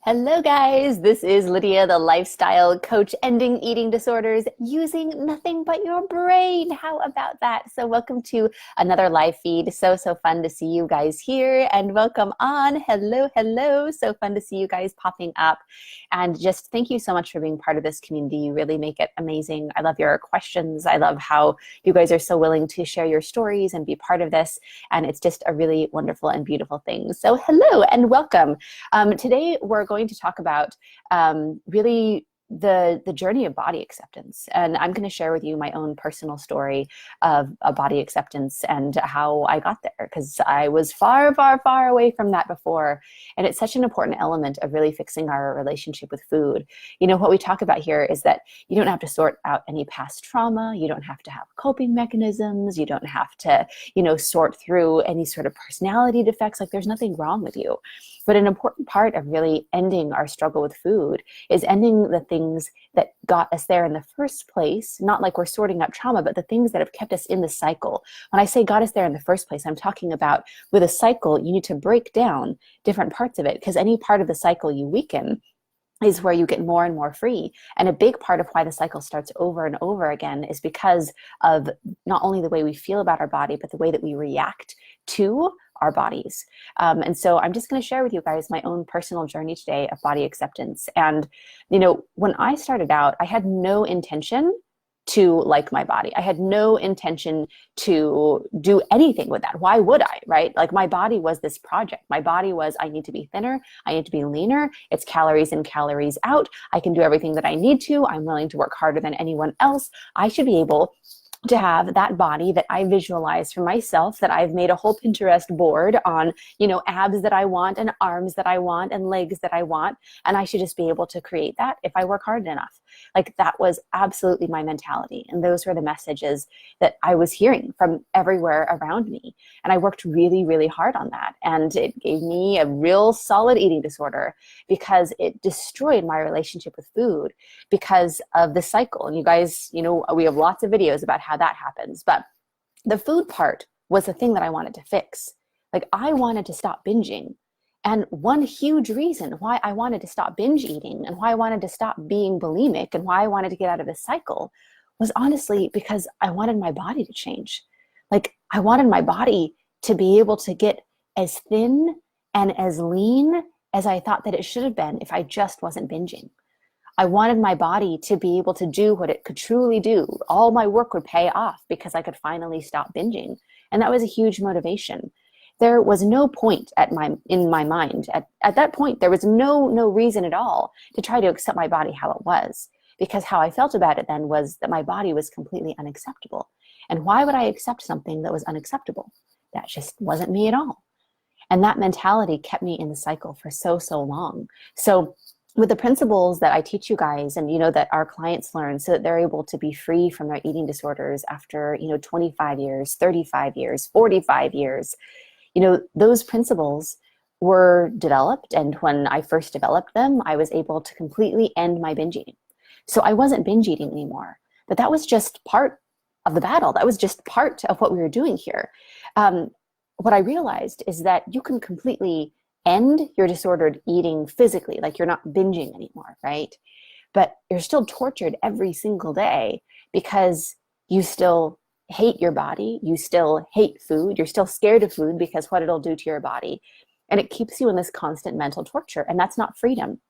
Hello, guys. This is Lydia, the lifestyle coach, ending eating disorders using nothing but your brain. How about that? So, welcome to another live feed. So fun to see you guys here, and welcome on. Hello, hello. So fun to see you guys popping up. And just thank you so much for being part of this community. You really make it amazing. I love your questions. I love how you guys are so willing to share your stories and be part of this. And it's just a really wonderful and beautiful thing. So, hello and welcome. Today, we're going to talk about really the journey of body acceptance. And I'm going to share with you my own personal story of body acceptance and how I got there, because I was far, far, far away from that before. And it's such an important element of really fixing our relationship with food. You know, what we talk about here is that you don't have to sort out any past trauma. You don't have to have coping mechanisms. You don't have to, sort through any sort of personality defects. Like, there's nothing wrong with you. But an important part of really ending our struggle with food is ending the things that got us there in the first place, not like we're sorting out trauma, but the things that have kept us in the cycle. When I say got us there in the first place, I'm talking about with a cycle, you need to break down different parts of it, because any part of the cycle you weaken is where you get more and more free. And a big part of why the cycle starts over and over again is because of not only the way we feel about our body, but the way that we react to our bodies. And so I'm just going to share with you guys my own personal journey today of body acceptance. And, when I started out, I had no intention to like my body. I had no intention to do anything with that. Why would I, right? Like, my body was this project. My body was, I need to be thinner. I need to be leaner. It's calories in, calories out. I can do everything that I need to. I'm willing to work harder than anyone else. I should be able to have that body that I visualize for myself, that I've made a whole Pinterest board on, abs that I want and arms that I want and legs that I want. And I should just be able to create that if I work hard enough. Like, that was absolutely my mentality. And those were the messages that I was hearing from everywhere around me. And I worked really, really hard on that. And it gave me a real solid eating disorder because it destroyed my relationship with food because of the cycle. And you guys, we have lots of videos about how that happens. But the food part was the thing that I wanted to fix. Like, I wanted to stop binging. And one huge reason why I wanted to stop binge eating and why I wanted to stop being bulimic and why I wanted to get out of this cycle was honestly because I wanted my body to change. Like, I wanted my body to be able to get as thin and as lean as I thought that it should have been if I just wasn't binging. I wanted my body to be able to do what it could truly do. All my work would pay off because I could finally stop binging. And that was a huge motivation. There was no point in my mind. At that point, there was no reason at all to try to accept my body how it was, because how I felt about it then was that my body was completely unacceptable. And why would I accept something that was unacceptable? That just wasn't me at all. And that mentality kept me in the cycle for so long. So with the principles that I teach you guys and, that our clients learn so that they're able to be free from their eating disorders after, 25 years, 35 years, 45 years, those principles were developed. And when I first developed them, I was able to completely end my binge eating. So I wasn't binge eating anymore, but that was just part of the battle. That was just part of what we were doing here. What I realized is that you can completely end your disordered eating physically, like you're not binging anymore, right? But you're still tortured every single day because you still hate your body, you still hate food, you're still scared of food because what it'll do to your body. And it keeps you in this constant mental torture, and that's not freedom.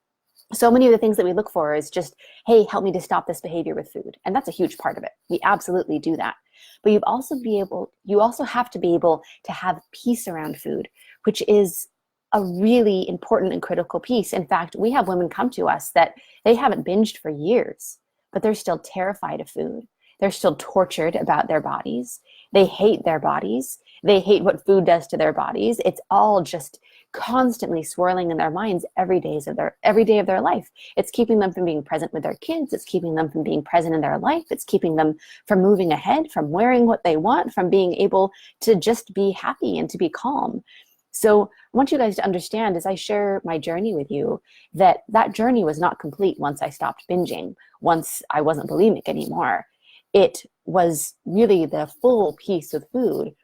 So many of the things that we look for is just, hey, help me to stop this behavior with food. And that's a huge part of it. We absolutely do that. But you also have to be able to have peace around food, which is a really important and critical piece. In fact, we have women come to us that they haven't binged for years, but they're still terrified of food. They're still tortured about their bodies. They hate their bodies. They hate what food does to their bodies. It's all just constantly swirling in their minds every day of their life. It's keeping them from being present with their kids. It's keeping them from being present in their life. It's keeping them from moving ahead, from wearing what they want, from being able to just be happy and to be calm. So I want you guys to understand, as I share my journey with you, that journey was not complete once I stopped binging, once I wasn't bulimic anymore. It was really the full piece of food,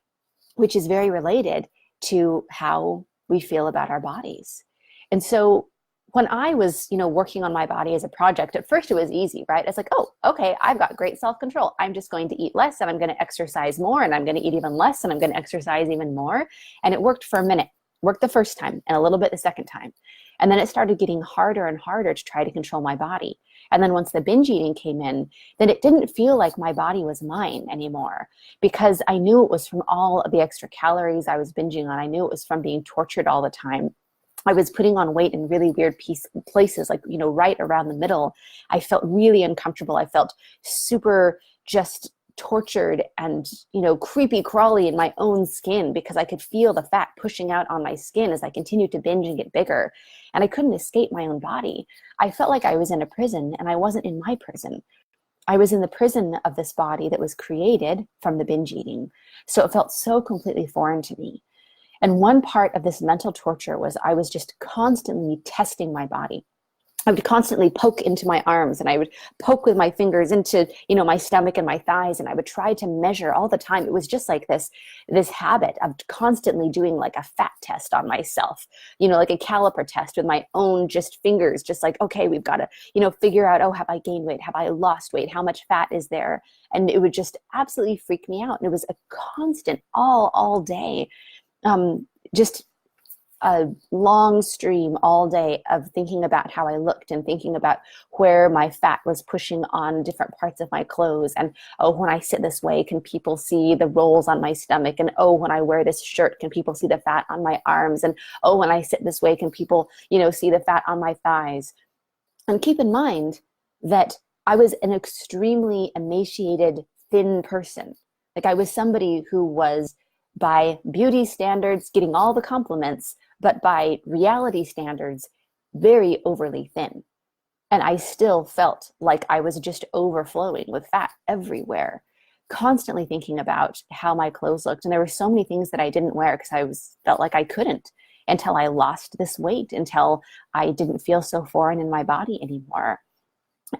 which is very related to how we feel about our bodies. And so when I was, working on my body as a project, at first it was easy, right? It's like, oh, okay, I've got great self-control. I'm just going to eat less and I'm going to exercise more, and I'm going to eat even less and I'm going to exercise even more. And it worked for a minute, worked the first time and a little bit the second time. And then it started getting harder and harder to try to control my body. And then once the binge eating came in, then it didn't feel like my body was mine anymore, because I knew it was from all of the extra calories I was binging on. I knew it was from being tortured all the time. I was putting on weight in really weird places, like, right around the middle. I felt really uncomfortable. I felt super just tortured and, creepy crawly in my own skin, because I could feel the fat pushing out on my skin as I continued to binge and get bigger. And I couldn't escape my own body. I felt like I was in a prison, and I wasn't in my prison. I was in the prison of this body that was created from the binge eating. So it felt so completely foreign to me. And one part of this mental torture was I was just constantly testing my body. I would constantly poke into my arms, and I would poke with my fingers into, my stomach and my thighs, and I would try to measure all the time. It was just like this habit of constantly doing like a fat test on myself, like a caliper test with my own just fingers, just like, okay, we've got to, figure out, oh, have I gained weight? Have I lost weight? How much fat is there? And it would just absolutely freak me out. And it was a constant all day, just a long stream all day of thinking about how I looked and thinking about where my fat was pushing on different parts of my clothes. And, oh, when I sit this way, can people see the rolls on my stomach? And, oh, when I wear this shirt, can people see the fat on my arms? And, oh, when I sit this way, can people, see the fat on my thighs? And keep in mind that I was an extremely emaciated, thin person. Like, I was somebody who was, by beauty standards, getting all the compliments, but by reality standards, very overly thin. And I still felt like I was just overflowing with fat everywhere, constantly thinking about how my clothes looked. And there were so many things that I didn't wear because felt like I couldn't, until I lost this weight, until I didn't feel so foreign in my body anymore.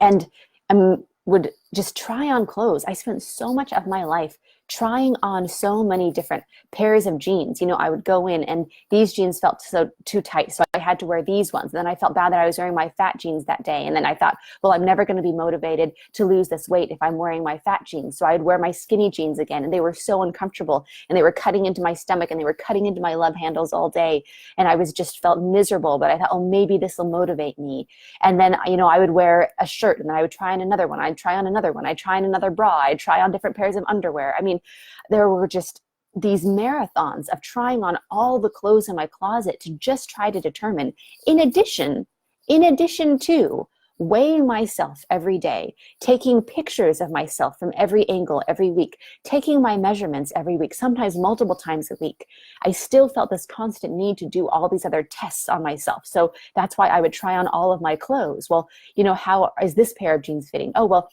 And I would just try on clothes. I spent so much of my life trying on so many different pairs of jeans. I would go in and these jeans felt so too tight, so I had to wear these ones. And then I felt bad that I was wearing my fat jeans that day. And then I thought, well, I'm never going to be motivated to lose this weight if I'm wearing my fat jeans. So I'd wear my skinny jeans again, and they were so uncomfortable, and they were cutting into my stomach, and they were cutting into my love handles all day. And I just felt miserable, but I thought, oh, maybe this will motivate me. And then, I would wear a shirt, and then I would try on another one. I'd try on another one. I'd try on another bra. I'd try on different pairs of underwear. I mean, there were just these marathons of trying on all the clothes in my closet to just try to determine, in addition to weighing myself every day, taking pictures of myself from every angle every week, taking my measurements every week, sometimes multiple times a week, I still felt this constant need to do all these other tests on myself. So that's why I would try on all of my clothes. Well, how is this pair of jeans fitting? Oh, well,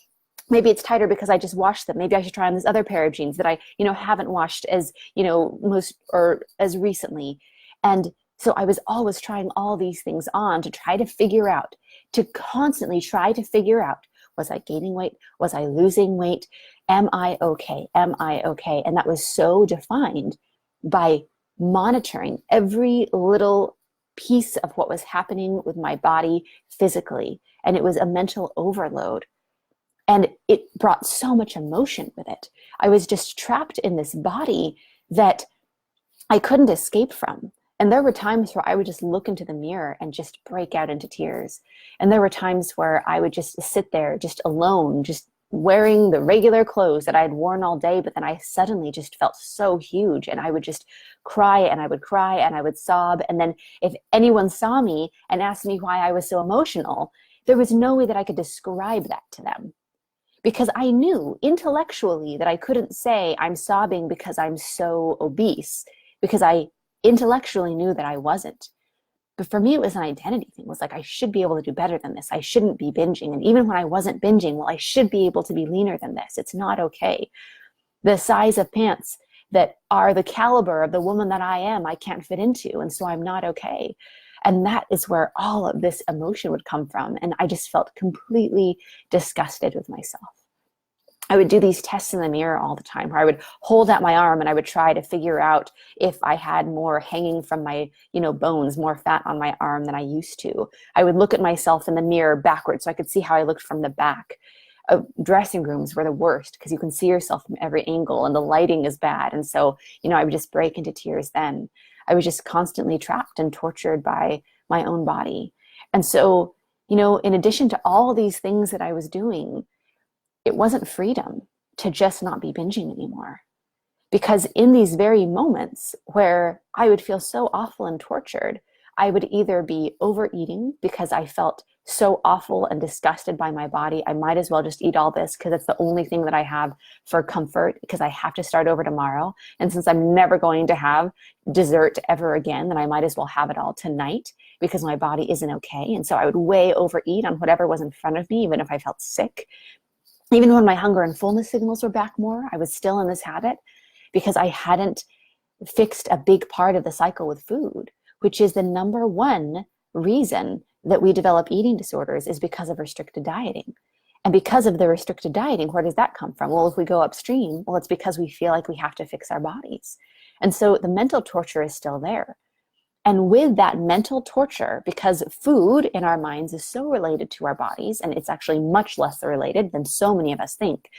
maybe it's tighter because I just washed them. Maybe I should try on this other pair of jeans that I, haven't washed as, most or as recently. And so I was always trying all these things on to try to figure out, to constantly try to figure out, was I gaining weight? Was I losing weight? Am I okay? Am I okay? And that was so defined by monitoring every little piece of what was happening with my body physically. And it was a mental overload. And it brought so much emotion with it. I was just trapped in this body that I couldn't escape from. And there were times where I would just look into the mirror and just break out into tears. And there were times where I would just sit there just alone, just wearing the regular clothes that I had worn all day, but then I suddenly just felt so huge, and I would just cry, and I would cry, and I would sob. And then if anyone saw me and asked me why I was so emotional, there was no way that I could describe that to them. Because I knew intellectually that I couldn't say I'm sobbing because I'm so obese, because I intellectually knew that I wasn't. But for me, it was an identity thing. It was like, I should be able to do better than this. I shouldn't be binging. And even when I wasn't binging, well, I should be able to be leaner than this. It's not okay. The size of pants that are the caliber of the woman that I am, I can't fit into. And so I'm not okay. And that is where all of this emotion would come from. And I just felt completely disgusted with myself. I would do these tests in the mirror all the time, where I would hold out my arm and I would try to figure out if I had more hanging from my, bones, more fat on my arm than I used to. I would look at myself in the mirror backwards so I could see how I looked from the back. Dressing rooms were the worst because you can see yourself from every angle and the lighting is bad. And so, I would just break into tears then. I was just constantly trapped and tortured by my own body. And so, in addition to all these things that I was doing, it wasn't freedom to just not be binging anymore. Because in these very moments where I would feel so awful and tortured, I would either be overeating because I felt so awful and disgusted by my body. I might as well just eat all this because it's the only thing that I have for comfort, because I have to start over tomorrow. And since I'm never going to have dessert ever again, then I might as well have it all tonight because my body isn't okay. And so I would way overeat on whatever was in front of me, even if I felt sick. Even when my hunger and fullness signals were back more, I was still in this habit because I hadn't fixed a big part of the cycle with food, which is the number one reason that we develop eating disorders, is because of restricted dieting. And because of the restricted dieting, where does that come from? Well, if we go upstream, it's because we feel like we have to fix our bodies. And so the mental torture is still there. And with that mental torture, because food in our minds is so related to our bodies, and it's actually much less related than so many of us think,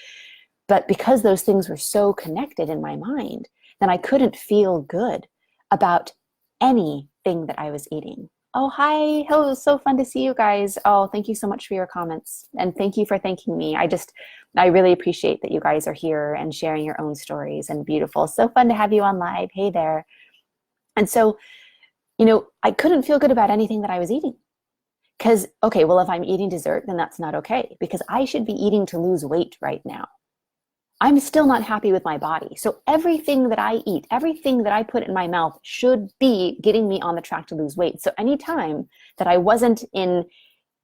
but because those things were so connected in my mind, then I couldn't feel good about anything that I was eating. Oh, hi. Oh, so fun to see you guys. Oh, thank you so much for your comments. And thank you for thanking me. I really appreciate that you guys are here and sharing your own stories, and beautiful. So fun to have you on live. Hey there. And so, I couldn't feel good about anything that I was eating. Because, okay, well, if I'm eating dessert, then that's not okay, because I should be eating to lose weight right now. I'm still not happy with my body. So everything that I eat, everything that I put in my mouth should be getting me on the track to lose weight. So anytime that I wasn't in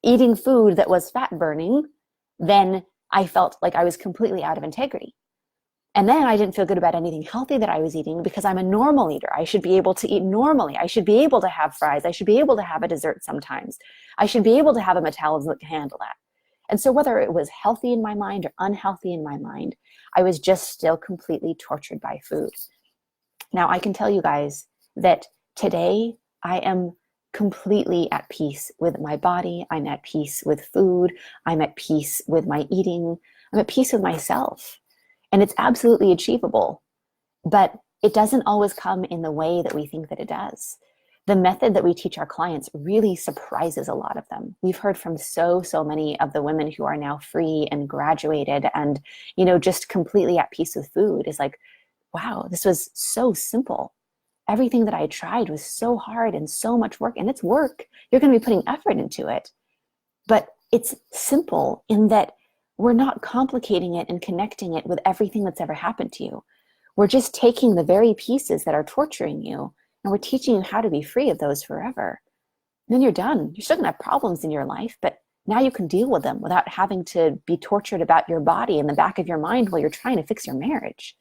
eating food that was fat burning, then I felt like I was completely out of integrity. And then I didn't feel good about anything healthy that I was eating, because I'm a normal eater. I should be able to eat normally. I should be able to have fries. I should be able to have a dessert sometimes. I should be able to have a metabolism that can handle that. And so whether it was healthy in my mind or unhealthy in my mind, I was just still completely tortured by food. Now, I can tell you guys that today I am completely at peace with my body. I'm at peace with food. I'm at peace with my eating. I'm at peace with myself. And it's absolutely achievable, but it doesn't always come in the way that we think that it does. The method that we teach our clients really surprises a lot of them. We've heard from so many of the women who are now free and graduated and, just completely at peace with food, is like, wow, this was so simple. Everything that I tried was so hard and so much work, and it's work. You're going to be putting effort into it, but it's simple in that we're not complicating it and connecting it with everything that's ever happened to you. We're just taking the very pieces that are torturing you, and we're teaching you how to be free of those forever. And then you're done. You're still gonna have problems in your life, but now you can deal with them without having to be tortured about your body in the back of your mind while you're trying to fix your marriage.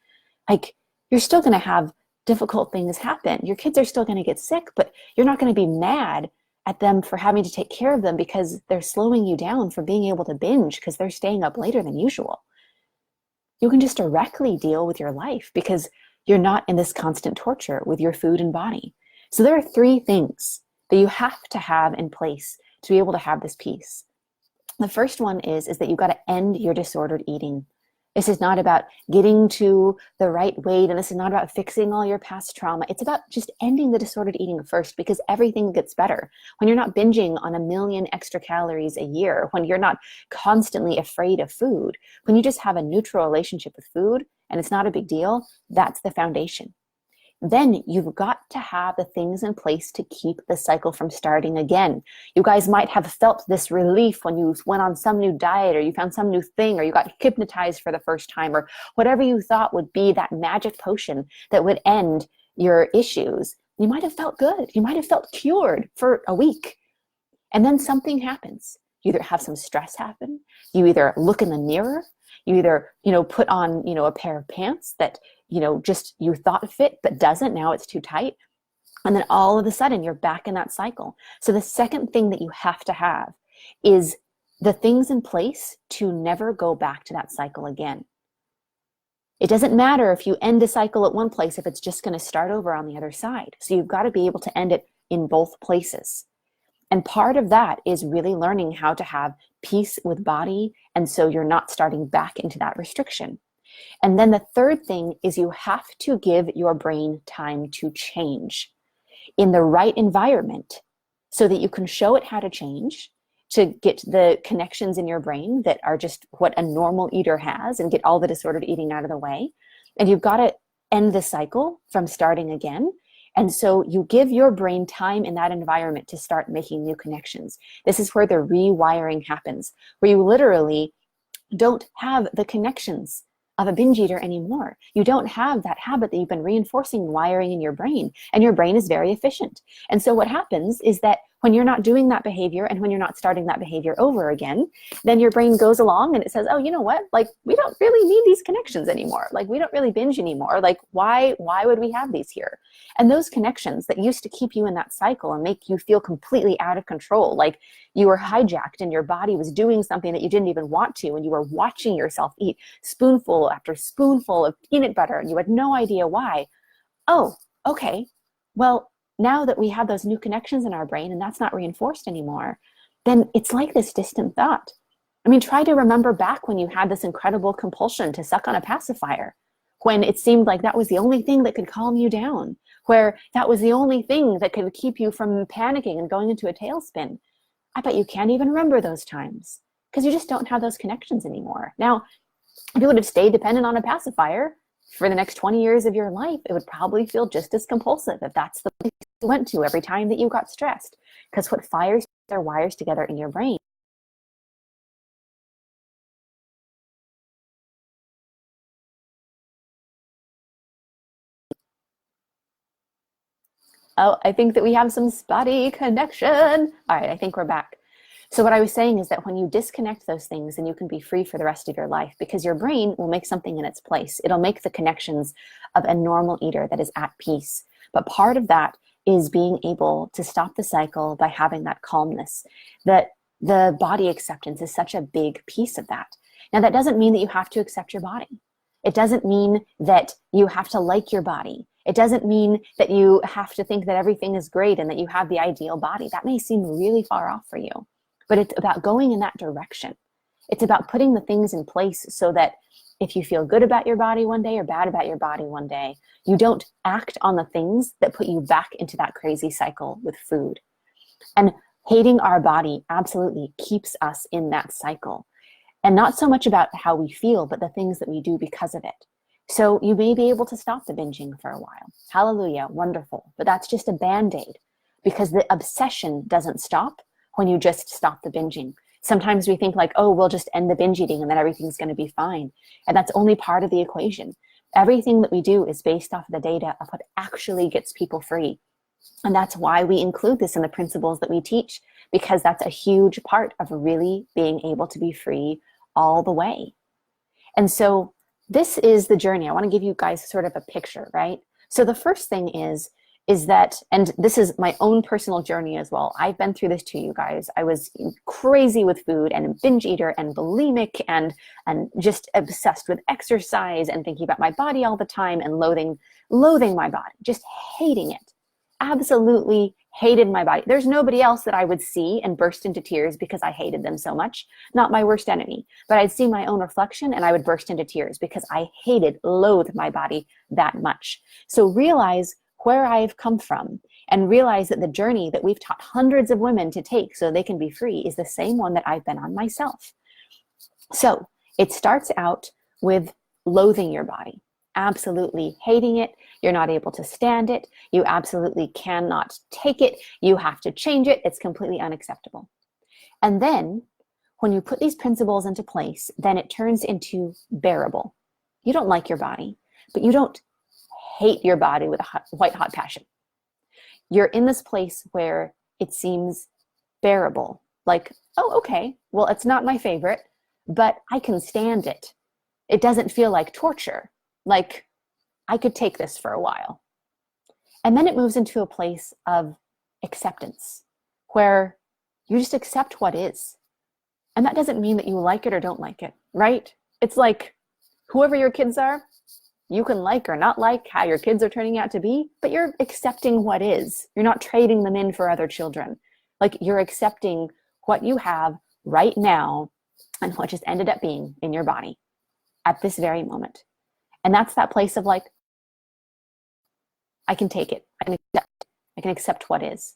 Like, you're still gonna have difficult things happen. Your kids are still gonna get sick, but you're not gonna be mad at them for having to take care of them because they're slowing you down from being able to binge because they're staying up later than usual. You can just directly deal with your life because you're not in this constant torture with your food and body. So there are 3 things that you have to have in place to be able to have this peace. The first one is that you've got to end your disordered eating. This is not about getting to the right weight, and this is not about fixing all your past trauma. It's about just ending the disordered eating first, because everything gets better. When you're not binging on 1 million extra calories a year, when you're not constantly afraid of food, when you just have a neutral relationship with food and it's not a big deal, that's the foundation. Then you've got to have the things in place to keep the cycle from starting again. You guys might have felt this relief when you went on some new diet, or you found some new thing, or you got hypnotized for the first time, or whatever you thought would be that magic potion that would end your issues. You might have felt good. You might have felt cured for a week. And then something happens. You either have some stress happen, you either look in the mirror, you either, put on, a pair of pants that, just you thought fit, but doesn't. Now it's too tight. And then all of a sudden you're back in that cycle. So the second thing that you have to have is the things in place to never go back to that cycle again. It doesn't matter if you end a cycle at one place if it's just going to start over on the other side. So you've got to be able to end it in both places. And part of that is really learning how to have peace with body. And so you're not starting back into that restriction. And then the third thing is you have to give your brain time to change in the right environment so that you can show it how to change, to get the connections in your brain that are just what a normal eater has and get all the disordered eating out of the way. And you've got to end the cycle from starting again. And so you give your brain time in that environment to start making new connections. This is where the rewiring happens, where you literally don't have the connections of a binge eater anymore. You don't have that habit that you've been reinforcing, wiring in your brain, and your brain is very efficient. And so what happens is that when you're not doing that behavior and when you're not starting that behavior over again, then your brain goes along and it says, oh, you know what? Like, we don't really need these connections anymore. Like, we don't really binge anymore. Like, why would we have these here? And those connections that used to keep you in that cycle and make you feel completely out of control, like you were hijacked and your body was doing something that you didn't even want to, and you were watching yourself eat spoonful after spoonful of peanut butter and you had no idea why. Oh, okay. Well, now that we have those new connections in our brain and that's not reinforced anymore, then it's like this distant thought. I mean, try to remember back when you had this incredible compulsion to suck on a pacifier, when it seemed like that was the only thing that could calm you down, where that was the only thing that could keep you from panicking and going into a tailspin. I bet you can't even remember those times because you just don't have those connections anymore. Now, if you would have stayed dependent on a pacifier for the next 20 years of your life, it would probably feel just as compulsive if that's the place you went to every time that you got stressed. Because what fires their wires together in your brain. Oh, I think that we have some spotty connection. All right, I think we're back. So what I was saying is that when you disconnect those things, then you can be free for the rest of your life because your brain will make something in its place. It'll make the connections of a normal eater that is at peace. But part of that is being able to stop the cycle by having that calmness. That the body acceptance is such a big piece of that. Now, that doesn't mean that you have to accept your body. It doesn't mean that you have to like your body. It doesn't mean that you have to think that everything is great and that you have the ideal body. That may seem really far off for you. But it's about going in that direction. It's about putting the things in place so that if you feel good about your body one day or bad about your body one day, you don't act on the things that put you back into that crazy cycle with food. And hating our body absolutely keeps us in that cycle. And not so much about how we feel, but the things that we do because of it. So you may be able to stop the binging for a while. Hallelujah, wonderful. But that's just a Band-Aid because the obsession doesn't stop when you just stop the binging. Sometimes we think like, oh, we'll just end the binge eating and then everything's going to be fine. And that's only part of the equation. Everything that we do is based off the data of what actually gets people free. And that's why we include this in the principles that we teach, because that's a huge part of really being able to be free all the way. And so this is the journey. I want to give you guys sort of a picture, right? So the first thing is that, and this is my own personal journey as well. I've been through this too, you guys. I was crazy with food and a binge eater and bulimic and just obsessed with exercise and thinking about my body all the time and loathing my body, just hating it. Absolutely hated my body. There's nobody else that I would see and burst into tears because I hated them so much. Not my worst enemy, but I'd see my own reflection and I would burst into tears because I loathed my body that much. So realize where I've come from and realize that the journey that we've taught hundreds of women to take so they can be free is the same one that I've been on myself. So it starts out with loathing your body, absolutely hating it. You're not able to stand it. You absolutely cannot take it. You have to change it. It's completely unacceptable. And then when you put these principles into place, then it turns into bearable. You don't like your body, but you don't hate your body with a white hot passion. You're in this place where it seems bearable. Like, oh, okay, well, it's not my favorite, but I can stand it. It doesn't feel like torture. Like, I could take this for a while. And then it moves into a place of acceptance, where you just accept what is. And that doesn't mean that you like it or don't like it, right? It's like, whoever your kids are, You can like or not like how your kids are turning out to be, but you're accepting what is. You're not trading them in for other children. Like, you're accepting what you have right now and what just ended up being in your body at this very moment. And that's that place of like, I can take it. I can accept what is.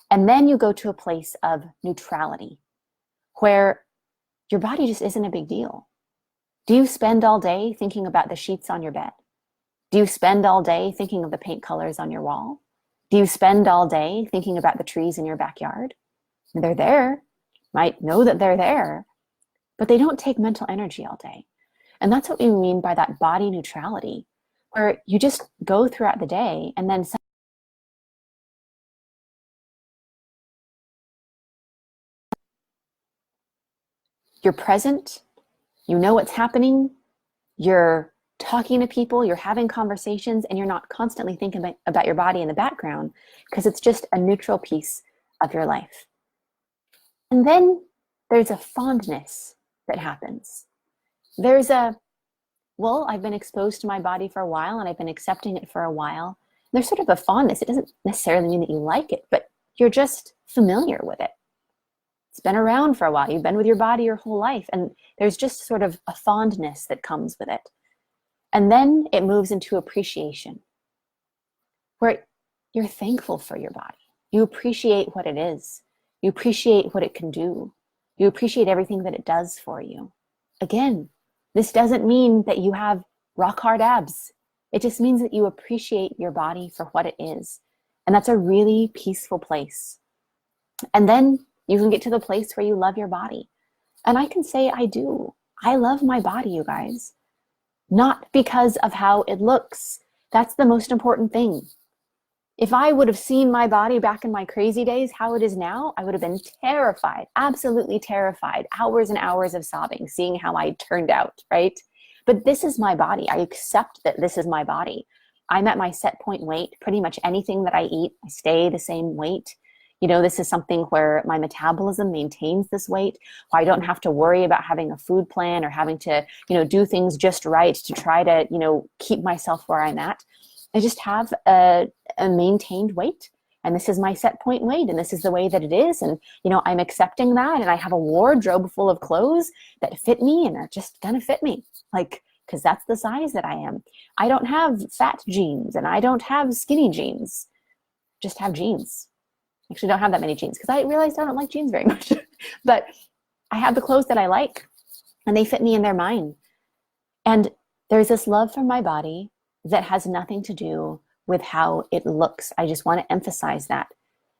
And then you go to a place of neutrality where your body just isn't a big deal. Do you spend all day thinking about the sheets on your bed? Do you spend all day thinking of the paint colors on your wall? Do you spend all day thinking about the trees in your backyard? They're there. Might know that they're there, but they don't take mental energy all day. And that's what we mean by that body neutrality, where you just go throughout the day and then you're present, you know what's happening, you're talking to people, you're having conversations, and you're not constantly thinking about your body in the background because it's just a neutral piece of your life. And then there's a fondness that happens. There's a, well, I've been exposed to my body for a while and I've been accepting it for a while. There's sort of a fondness. It doesn't necessarily mean that you like it, but you're just familiar with it. It's been around for a while. You've been with your body your whole life, and there's just sort of a fondness that comes with it. And then it moves into appreciation, where you're thankful for your body. You appreciate what it is. You appreciate what it can do. You appreciate everything that it does for you. Again, this doesn't mean that you have rock hard abs. It just means that you appreciate your body for what it is. And that's a really peaceful place. And then you can get to the place where you love your body. And I can say I do. I love my body, you guys. Not because of how it looks. That's the most important thing. If I would have seen my body back in my crazy days, how it is now, I would have been terrified, absolutely terrified, hours and hours of sobbing, seeing how I turned out, right? But this is my body. I accept that this is my body. I'm at my set point weight. Pretty much anything that I eat, I stay the same weight. You know, this is something where my metabolism maintains this weight, where I don't have to worry about having a food plan or having to, do things just right to try to, keep myself where I'm at. I just have a maintained weight, and this is my set point weight, and this is the way that it is. And, I'm accepting that, and I have a wardrobe full of clothes that fit me and are just gonna fit me, because that's the size that I am. I don't have fat jeans and I don't have skinny jeans, just have jeans. Actually, don't have that many jeans because I realized I don't like jeans very much. But I have the clothes that I like, and they fit me and they're mine. And there's this love for my body that has nothing to do with how it looks. I just want to emphasize that.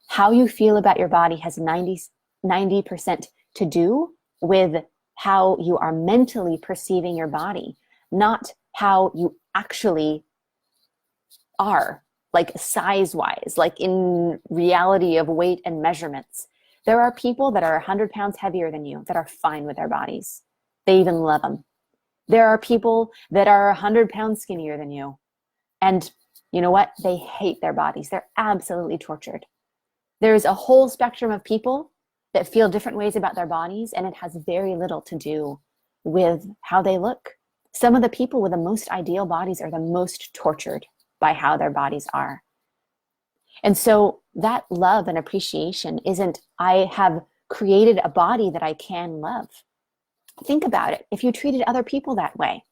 How you feel about your body has 90% to do with how you are mentally perceiving your body, not how you actually are. Like size-wise, like in reality of weight and measurements. There are people that are 100 pounds heavier than you that are fine with their bodies. They even love them. There are people that are 100 pounds skinnier than you. And you know what? They hate their bodies. They're absolutely tortured. There's a whole spectrum of people that feel different ways about their bodies, and it has very little to do with how they look. Some of the people with the most ideal bodies are the most tortured by how their bodies are. And so that love and appreciation isn't, I have created a body that I can love. Think about it. If you treated other people that way,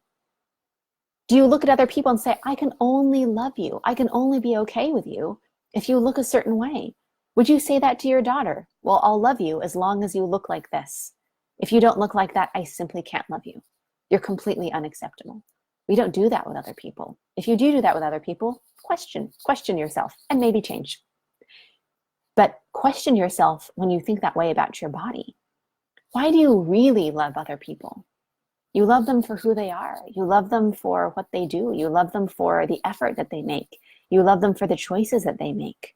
do you look at other people and say, I can only love you, I can only be okay with you if you look a certain way? Would you say that to your daughter? Well, I'll love you as long as you look like this. If you don't look like that, I simply can't love you. You're completely unacceptable. We don't do that with other people. If you do that with other people, question yourself and maybe change. But question yourself when you think that way about your body. Why do you really love other people? You love them for who they are. You love them for what they do. You love them for the effort that they make. You love them for the choices that they make.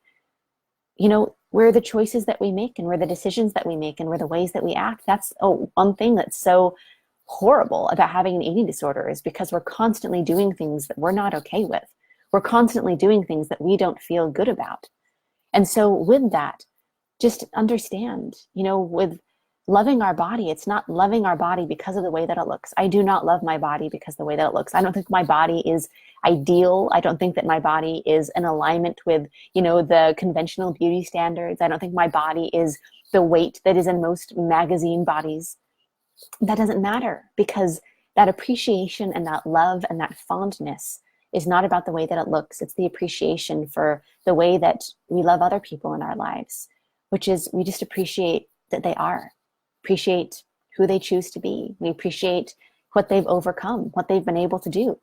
We're the choices that we make, and we're the decisions that we make, and we're the ways that we act. That's one thing that's so horrible about having an eating disorder, is because we're constantly doing things that we're not okay with. We're constantly doing things that we don't feel good about. And so with that, just understand, with loving our body, it's not loving our body because of the way that it looks. I do not love my body because of the way that it looks. I don't think my body is ideal. I don't think that my body is in alignment with, the conventional beauty standards. I don't think my body is the weight that is in most magazine bodies. That doesn't matter, because that appreciation and that love and that fondness is not about the way that it looks. It's the appreciation for the way that we love other people in our lives, which is we just appreciate that they appreciate who they choose to be. We appreciate what they've overcome, what they've been able to do.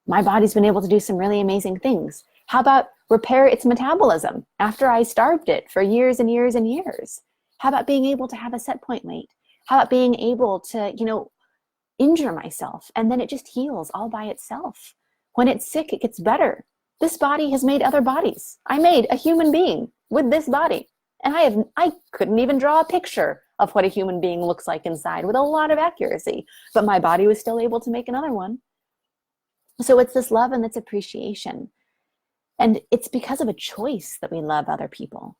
My body's been able to do some really amazing things. How about repair its metabolism after I starved it for years and years and years? How about being able to have a set point weight? How about being able to, injure myself and then it just heals all by itself? When it's sick, it gets better. This body has made other bodies. I made a human being with this body. And I couldn't even draw a picture of what a human being looks like inside with a lot of accuracy, but my body was still able to make another one. So it's this love and this appreciation. And it's because of a choice that we love other people.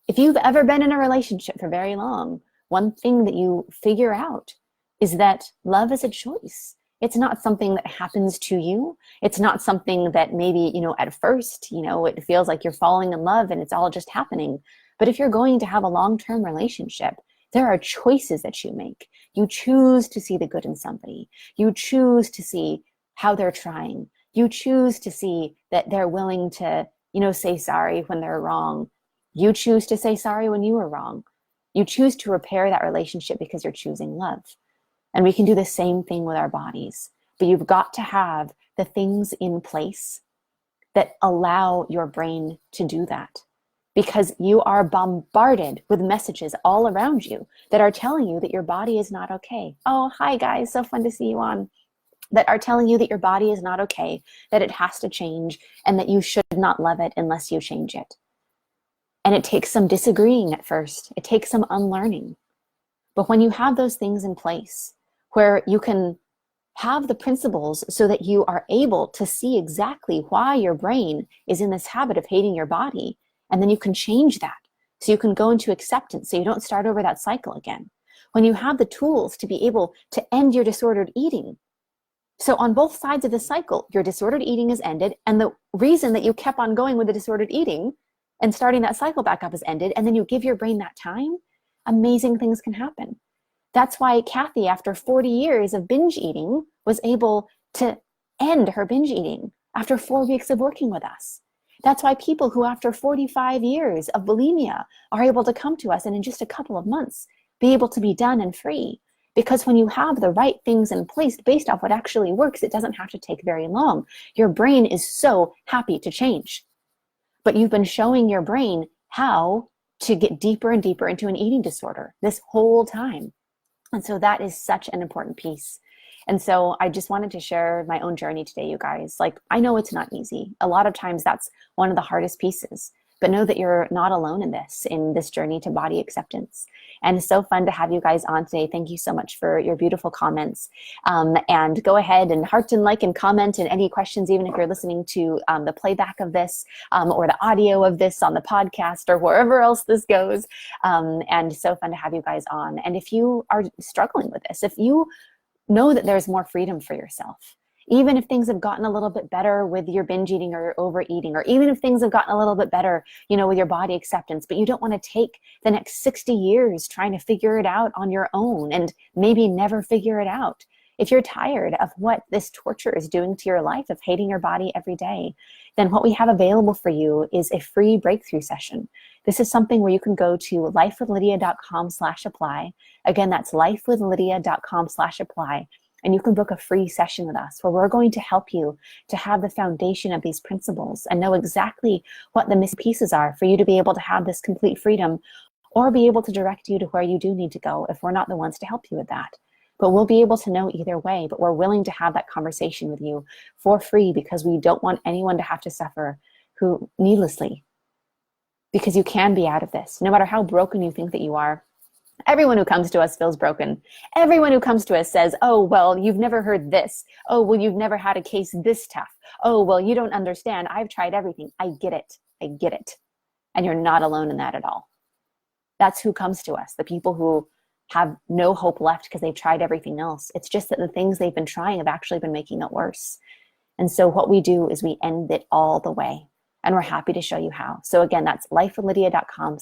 If you've ever been in a relationship for very long, one thing that you figure out is that love is a choice. It's not something that happens to you. It's not something that maybe, at first, it feels like you're falling in love and it's all just happening. But if you're going to have a long-term relationship, there are choices that you make. You choose to see the good in somebody. You choose to see how they're trying. You choose to see that they're willing to, say sorry when they're wrong. You choose to say sorry when you were wrong. You choose to repair that relationship because you're choosing love. And we can do the same thing with our bodies. But you've got to have the things in place that allow your brain to do that. Because you are bombarded with messages all around you that are telling you that your body is not okay. Oh, hi guys, so fun to see you on. That are telling you that your body is not okay, that it has to change, and that you should not love it unless you change it. And it takes some disagreeing at first. It takes some unlearning. But when you have those things in place, where you can have the principles so that you are able to see exactly why your brain is in this habit of hating your body, and then you can change that. So you can go into acceptance, so you don't start over that cycle again. When you have the tools to be able to end your disordered eating, so on both sides of the cycle, your disordered eating is ended, and the reason that you kept on going with the disordered eating and starting that cycle back up is ended, and then you give your brain that time, amazing things can happen. That's why Kathy, after 40 years of binge eating, was able to end her binge eating after 4 weeks of working with us. That's why people who, after 45 years of bulimia, are able to come to us and in just a couple of months be able to be done and free. Because when you have the right things in place based off what actually works, it doesn't have to take very long. Your brain is so happy to change. But you've been showing your brain how to get deeper and deeper into an eating disorder this whole time. And so that is such an important piece. And so I just wanted to share my own journey today, you guys. Like, I know it's not easy. A lot of times that's one of the hardest pieces. But know that you're not alone in this journey to body acceptance. And it's so fun to have you guys on today. Thank you so much for your beautiful comments. And go ahead and heart and like and comment, and any questions, even if you're listening to the playback of this or the audio of this on the podcast or wherever else this goes. And so fun to have you guys on. And if you are struggling with this, if you know that there's more freedom for yourself, even if things have gotten a little bit better with your binge eating or your overeating, or even if things have gotten a little bit better, with your body acceptance, but you don't want to take the next 60 years trying to figure it out on your own and maybe never figure it out. If you're tired of what this torture is doing to your life, of hating your body every day, then what we have available for you is a free breakthrough session. This is something where you can go to lifewithlydia.com/apply. Again, that's lifewithlydia.com/apply. And you can book a free session with us where we're going to help you to have the foundation of these principles and know exactly what the missing pieces are for you to be able to have this complete freedom, or be able to direct you to where you do need to go if we're not the ones to help you with that. But we'll be able to know either way, but we're willing to have that conversation with you for free, because we don't want anyone to have to suffer needlessly, because you can be out of this. No matter how broken you think that you are, everyone who comes to us feels broken. Everyone who comes to us says, oh, well, you've never heard this. Oh, well, you've never had a case this tough. Oh, well, you don't understand. I've tried everything. I get it. I get it. And you're not alone in that at all. That's who comes to us, the people who have no hope left because they've tried everything else. It's just that the things they've been trying have actually been making it worse. And so what we do is we end it all the way. And we're happy to show you how. So again, that's lifewithlydia.com/.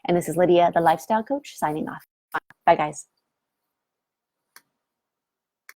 And this is Lydia, the lifestyle coach, signing off. Bye, guys.